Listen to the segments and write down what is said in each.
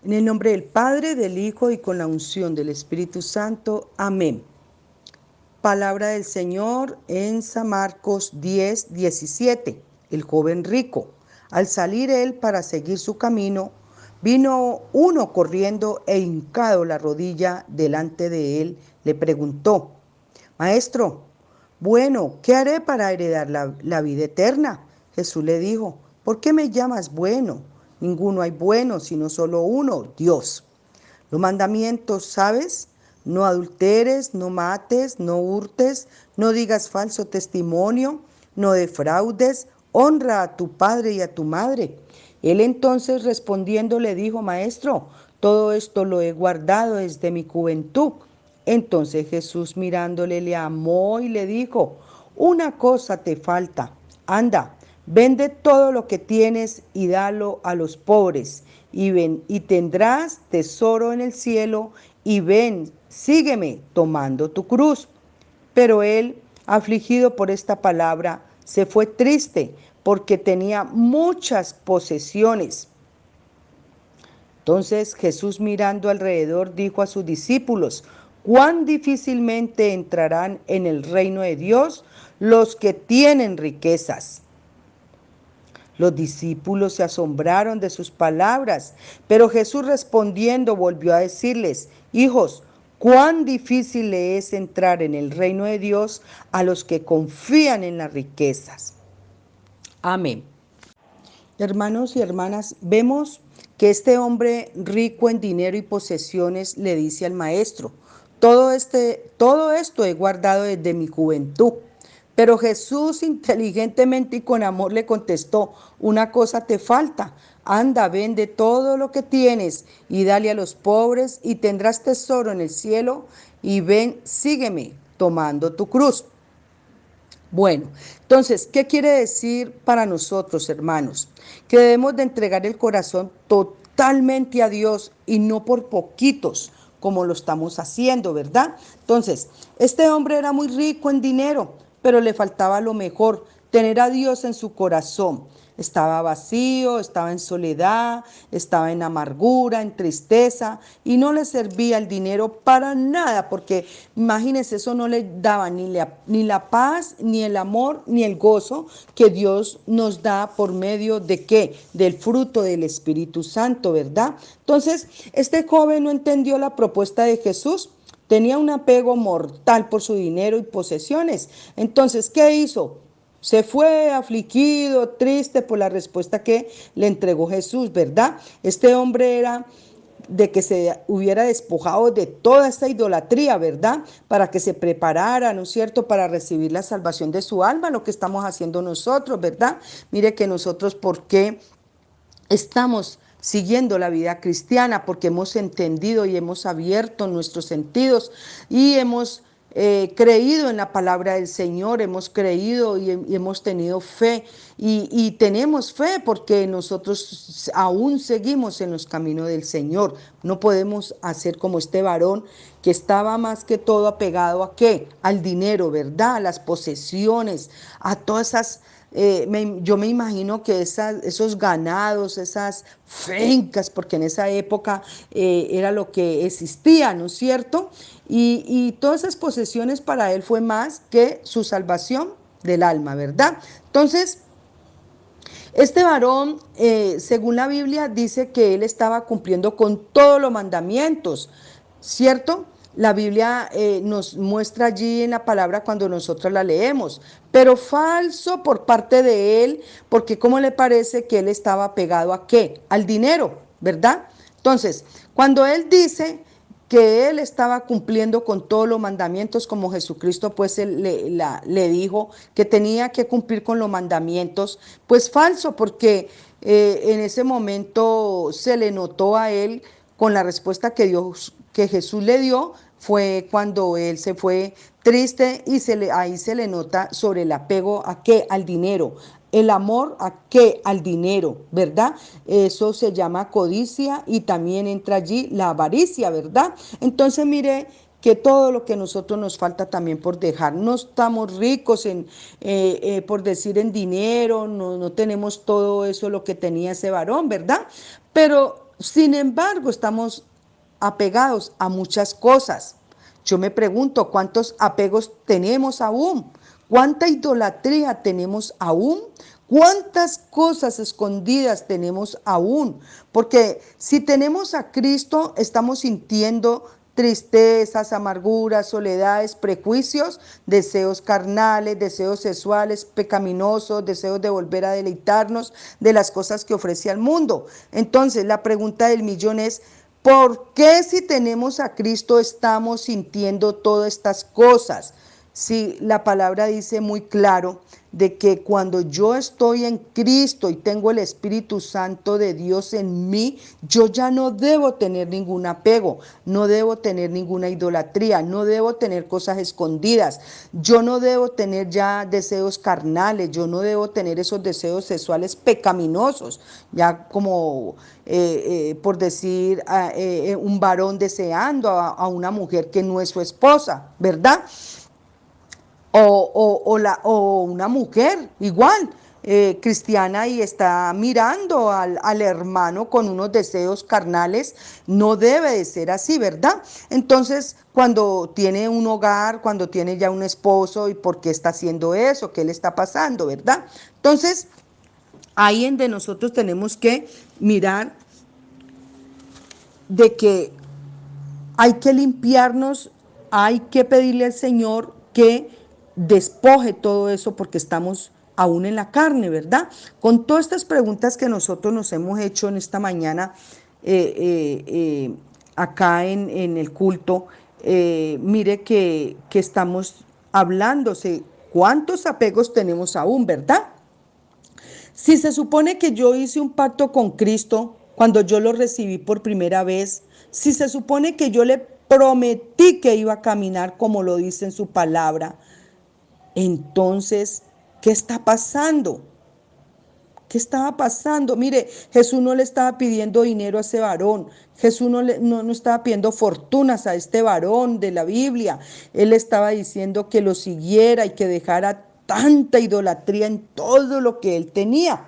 En el nombre del Padre, del Hijo y con la unción del Espíritu Santo. Amén. Palabra del Señor en San Marcos 10:17. El joven rico. Al salir él para seguir su camino, vino uno corriendo e hincado la rodilla delante de él, le preguntó: Maestro, bueno, ¿qué haré para heredar la vida eterna? Jesús le dijo: ¿por qué me llamas bueno? Ninguno hay bueno, sino solo uno, Dios. Los mandamientos, ¿sabes? No adulteres, no mates, no hurtes, no digas falso testimonio, no defraudes, honra a tu padre y a tu madre. Él entonces respondiendo le dijo: Maestro, todo esto lo he guardado desde mi juventud. Entonces Jesús mirándole le amó y le dijo: una cosa te falta. Anda, vende todo lo que tienes y dalo a los pobres, y ven y tendrás tesoro en el cielo, y ven, sígueme tomando tu cruz. Pero él, afligido por esta palabra, se fue triste porque tenía muchas posesiones. Entonces Jesús, mirando alrededor, dijo a sus discípulos: cuán difícilmente entrarán en el reino de Dios los que tienen riquezas. Los discípulos se asombraron de sus palabras, pero Jesús respondiendo volvió a decirles: hijos, cuán difícil le es entrar en el reino de Dios a los que confían en las riquezas. Amén. Hermanos y hermanas, vemos que este hombre rico en dinero y posesiones le dice al maestro: todo esto he guardado desde mi juventud. Pero Jesús inteligentemente y con amor le contestó: una cosa te falta. Anda, vende todo lo que tienes y dale a los pobres, y tendrás tesoro en el cielo, y ven, sígueme tomando tu cruz. Bueno, entonces, ¿qué quiere decir para nosotros, hermanos? Que debemos de entregar el corazón totalmente a Dios y no por poquitos, como lo estamos haciendo, ¿verdad? Entonces, este hombre era muy rico en dinero, pero le faltaba lo mejor: tener a Dios en su corazón. Estaba vacío, estaba en soledad, estaba en amargura, en tristeza, y no le servía el dinero para nada, porque imagínense, eso no le daba ni la paz, ni el amor, ni el gozo que Dios nos da por medio de ¿qué? Del fruto del Espíritu Santo, ¿verdad? Entonces, este joven no entendió la propuesta de Jesús. Tenía un apego mortal por su dinero y posesiones. Entonces, ¿qué hizo? Se fue afligido, triste por la respuesta que le entregó Jesús, ¿verdad? Este hombre era de que se hubiera despojado de toda esta idolatría, ¿verdad? Para que se preparara, ¿no es cierto?, para recibir la salvación de su alma, lo que estamos haciendo nosotros, ¿verdad? Mire que nosotros, ¿por qué estamos siguiendo la vida cristiana? Porque hemos entendido y hemos abierto nuestros sentidos y hemos creído en la palabra del Señor, hemos creído y hemos tenido fe, y tenemos fe porque nosotros aún seguimos en los caminos del Señor. No podemos hacer como este varón que estaba más que todo apegado a ¿qué? Al dinero, ¿verdad? A las posesiones, a todas esas yo me imagino que esos ganados, esas fincas, porque en esa época era lo que existía, ¿no es cierto? Y todas esas posesiones para él fue más que su salvación del alma, ¿verdad? Entonces, este varón, según la Biblia, dice que él estaba cumpliendo con todos los mandamientos, ¿cierto? La Biblia nos muestra allí en la palabra cuando nosotros la leemos, pero falso por parte de él, porque ¿cómo le parece que él estaba pegado a qué? Al dinero, ¿verdad? Entonces, cuando él dice que él estaba cumpliendo con todos los mandamientos, como Jesucristo pues le dijo que tenía que cumplir con los mandamientos, pues falso, porque en ese momento se le notó a él con la respuesta que Jesús le dio, fue cuando él se fue triste, y ahí se le nota sobre el apego a qué, al dinero. El amor a qué, al dinero, ¿verdad? Eso se llama codicia, y también entra allí la avaricia, ¿verdad? Entonces mire que todo lo que a nosotros nos falta también por dejar. No estamos ricos por decir, en dinero, no tenemos todo eso lo que tenía ese varón, ¿verdad? Pero Sin embargo, estamos apegados a muchas cosas. Yo me pregunto, ¿cuántos apegos tenemos aún? ¿Cuánta idolatría tenemos aún? ¿Cuántas cosas escondidas tenemos aún? Porque si tenemos a Cristo, estamos sintiendo tristezas, amarguras, soledades, prejuicios, deseos carnales, deseos sexuales, pecaminosos, deseos de volver a deleitarnos de las cosas que ofrece al mundo. Entonces, la pregunta del millón es, ¿por qué si tenemos a Cristo estamos sintiendo todas estas cosas? Si la palabra dice muy claro de que cuando yo estoy en Cristo y tengo el Espíritu Santo de Dios en mí, yo ya no debo tener ningún apego, no debo tener ninguna idolatría, no debo tener cosas escondidas, yo no debo tener ya deseos carnales, yo no debo tener esos deseos sexuales pecaminosos, ya como por decir un varón deseando a una mujer que no es su esposa, ¿verdad? O una mujer igual, cristiana y está mirando al hermano con unos deseos carnales, no debe de ser así, ¿verdad? Entonces, cuando tiene un hogar, cuando tiene ya un esposo, ¿y por qué está haciendo eso? ¿Qué le está pasando, verdad? Entonces, ahí en de nosotros tenemos que mirar de que hay que limpiarnos, hay que pedirle al Señor que despoje todo eso porque estamos aún en la carne, ¿verdad? Con todas estas preguntas que nosotros nos hemos hecho en esta mañana acá en el culto, mire que estamos hablándose cuántos apegos tenemos aún, ¿verdad? Si se supone que yo hice un pacto con Cristo cuando yo lo recibí por primera vez, si se supone que yo le prometí que iba a caminar como lo dice en su palabra, entonces, ¿qué está pasando? ¿Qué estaba pasando? Mire, Jesús no le estaba pidiendo dinero a ese varón. Jesús no estaba pidiendo fortunas a este varón de la Biblia. Él estaba diciendo que lo siguiera y que dejara tanta idolatría en todo lo que él tenía.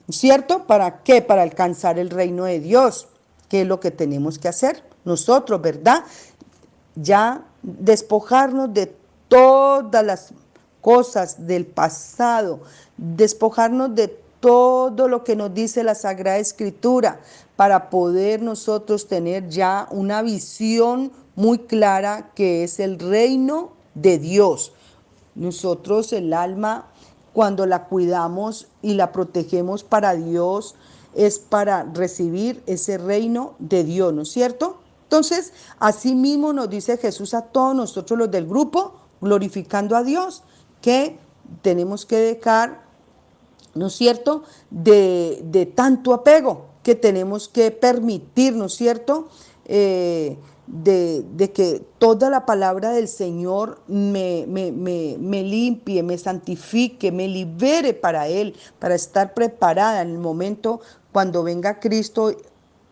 ¿Cierto? ¿Para qué? Para alcanzar el reino de Dios. ¿Qué es lo que tenemos que hacer? Nosotros, ¿verdad? Ya despojarnos de todas las cosas del pasado, despojarnos de todo lo que nos dice la Sagrada Escritura para poder nosotros tener ya una visión muy clara que es el reino de Dios. Nosotros el alma, cuando la cuidamos y la protegemos para Dios, es para recibir ese reino de Dios, ¿no es cierto? Entonces, así mismo nos dice Jesús a todos nosotros los del grupo, glorificando a Dios, que tenemos que dejar, ¿no es cierto?, de tanto apego, que tenemos que permitir, ¿no es cierto?, de que toda la palabra del Señor me limpie, me santifique, me libere para Él, para estar preparada en el momento cuando venga Cristo,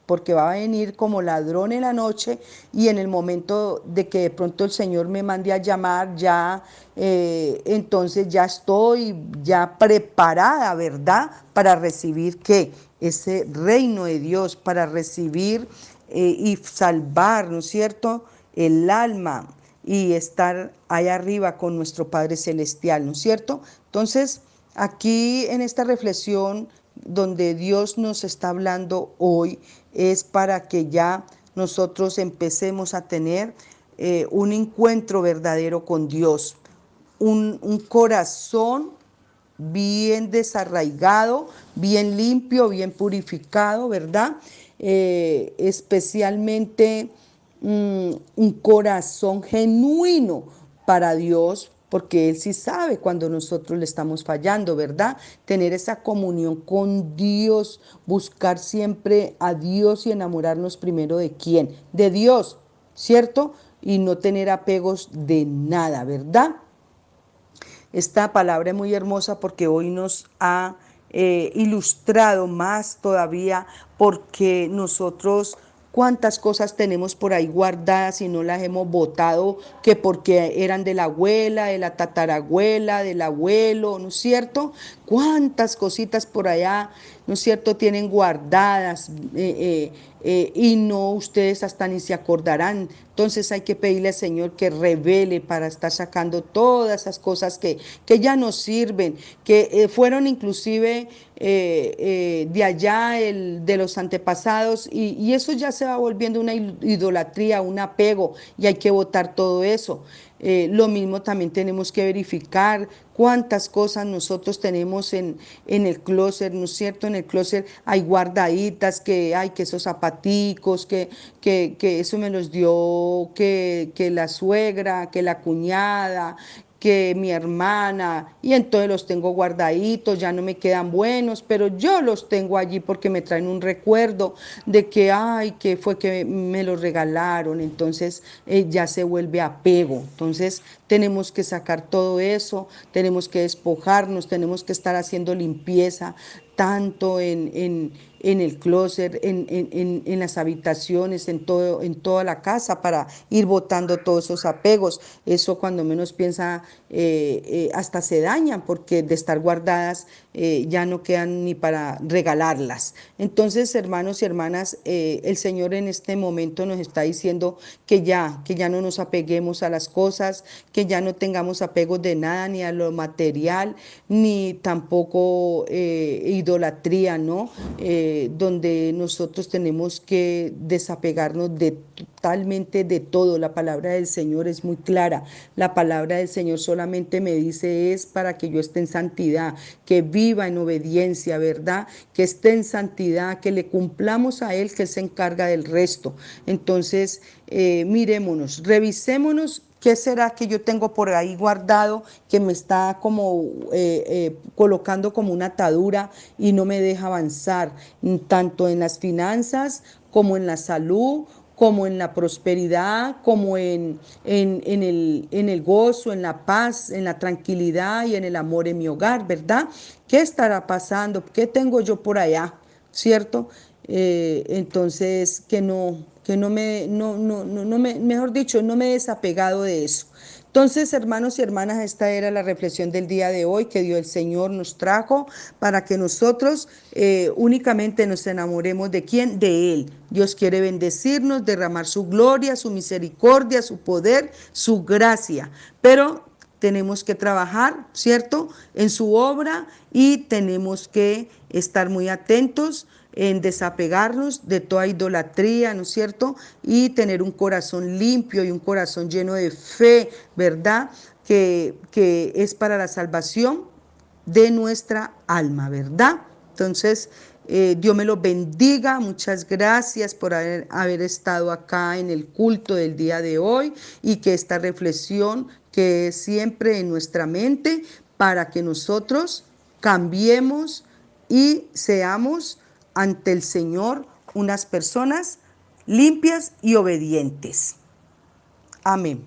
porque va a venir como ladrón en la noche y en el momento de que de pronto el Señor me mande a llamar, ya entonces ya estoy ya preparada, ¿verdad? Para recibir ¿qué? Ese reino de Dios, para recibir y salvar, ¿no es cierto?, el alma y estar allá arriba con nuestro Padre Celestial, ¿no es cierto? Entonces, aquí en esta reflexión donde Dios nos está hablando hoy es para que ya nosotros empecemos a tener un encuentro verdadero con Dios, un corazón bien desarraigado, bien limpio, bien purificado, ¿verdad? Especialmente un corazón genuino para Dios, porque Él sí sabe cuando nosotros le estamos fallando, ¿verdad? Tener esa comunión con Dios, buscar siempre a Dios y enamorarnos primero de quién, de Dios, ¿cierto? Y no tener apegos de nada, ¿verdad? Esta palabra es muy hermosa porque hoy nos ha ilustrado más todavía porque nosotros cuántas cosas tenemos por ahí guardadas y no las hemos botado, que porque eran de la abuela, de la tatarabuela, del abuelo, ¿no es cierto? Cuántas cositas por allá, ¿no es cierto?, tienen guardadas y no, ustedes hasta ni se acordarán. Entonces hay que pedirle al Señor que revele para estar sacando todas esas cosas que ya no sirven, que fueron inclusive de allá, de los antepasados, y eso ya se va volviendo una idolatría, un apego, y hay que botar todo eso. Lo mismo también tenemos que verificar cuántas cosas nosotros tenemos en el closet, ¿no es cierto? En el closet hay guardaditas, que hay que esos zapaticos, que eso me los dio, que la suegra, que la cuñada, que mi hermana, y entonces los tengo guardaditos, ya no me quedan buenos, pero yo los tengo allí porque me traen un recuerdo de que, ay, que fue que me los regalaron, entonces ya se vuelve apego. Entonces tenemos que sacar todo eso, tenemos que despojarnos, tenemos que estar haciendo limpieza, tanto en el closet, en las habitaciones, en toda la casa, para ir botando todos esos apegos. Eso cuando menos piensa, hasta se dañan, porque de estar guardadas ya no quedan ni para regalarlas. Entonces, hermanos y hermanas, el Señor en este momento nos está diciendo que ya no nos apeguemos a las cosas, que ya no tengamos apegos de nada, ni a lo material, ni tampoco idolatría, ¿no? Donde nosotros tenemos que desapegarnos totalmente de todo. La palabra del Señor es muy clara. La palabra del Señor solamente me dice es para que yo esté en santidad, que viva en obediencia, ¿verdad? Que esté en santidad, que le cumplamos a Él, que Él se encarga del resto. Entonces, mirémonos, revisémonos. ¿Qué será que yo tengo por ahí guardado que me está como colocando como una atadura y no me deja avanzar, tanto en las finanzas como en la salud, como en la prosperidad, como en el gozo, en la paz, en la tranquilidad y en el amor en mi hogar, ¿verdad? ¿Qué estará pasando? ¿Qué tengo yo por allá? ¿Cierto? Entonces, que no me, no me, mejor dicho, no me he desapegado de eso. Entonces, hermanos y hermanas, esta era la reflexión del día de hoy que Dios el Señor nos trajo para que nosotros únicamente nos enamoremos de quién, de Él. Dios quiere bendecirnos, derramar su gloria, su misericordia, su poder, su gracia, pero tenemos que trabajar, ¿cierto?, en su obra, y tenemos que estar muy atentos en desapegarnos de toda idolatría, ¿no es cierto? Y tener un corazón limpio y un corazón lleno de fe, ¿verdad? Que es para la salvación de nuestra alma, ¿verdad? Entonces, Dios me los bendiga. Muchas gracias por haber estado acá en el culto del día de hoy, y que esta reflexión quede siempre en nuestra mente para que nosotros cambiemos y seamos ante el Señor unas personas limpias y obedientes. Amén.